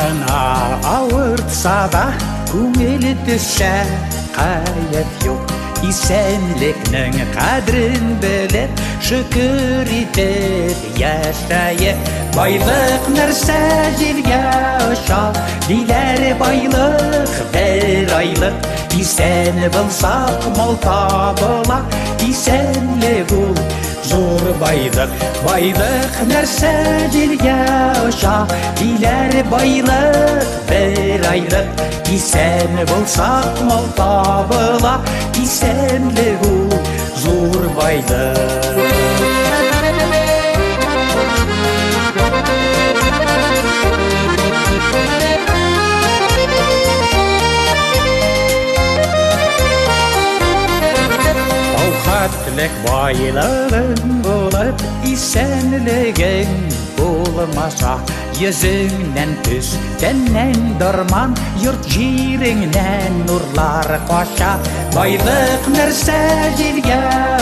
Башына ауыртса да, көңілі түсә қайып жоқ. Исәнлекнең қадрын біліп, шүкір етіп яшайып. Байлық нәрсә җиргә оша, диләр байлык бер айлык. Исән булсак мал табыла, исәнлек ул зур байлык. Байлык нәрсә җиргә оша, диләр байлык бер айлык. Исән булсак мал табыла, исәнлек ул зур байлык. Ауқатлык байлығың болып, исәнлегең болмаса, йөзіңнән түс, тәннән дорман, йорт җиреңнән нурлар кача. Байлык нәрсә җиргә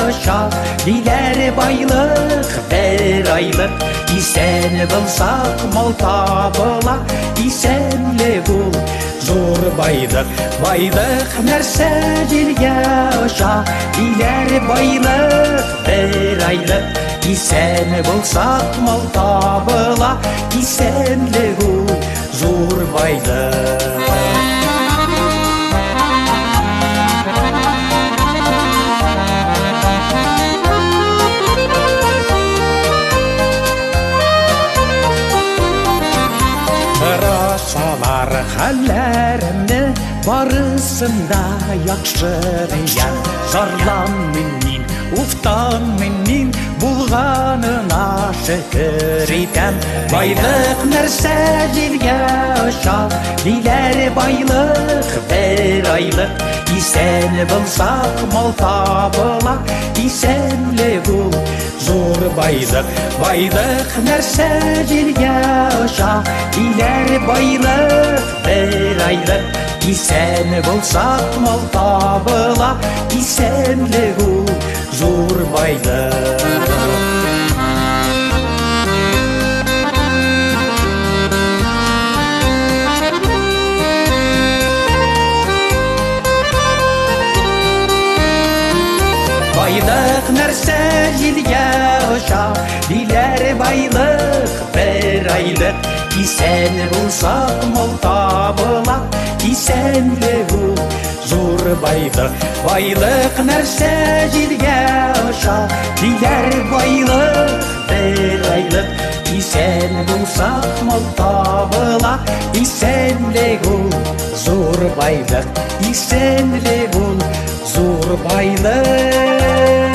оша, диләр байлык бер айлык. Исән булсак мал табыла, исәнлек ул зур байлык. Байлык нәрсә җиргә оша, диләр байлык бер айлык. Исән булсак мал табыла, исәнлек ул зур байлык. Сорасалар хәлләремне, барысында яхшы дигән. Зарланмыйм мин, уфтанмыйм мин, булганына шөкер итәм. Байлык нәрсә җиргә оша, диләр байлык бер айлык. Исән булсак мал табыла, исәнлек ул зур байлык. Байлык нәрсә җиргә оша, диләр байлык бер айлык. Исән булсак мал табыла, исәнлек ул зур байлык. Байлык нәрсә җиргә оша, диләр байлык бер айлык. Исән булсак мал табыла, исәнлек ул зур байлык. Байлык нәрсә җиргә оша, диләр байлык бер айлык. Исән булсак мал табыла, исәнлек ул зур байлык. Исәнлек ул зур байлык.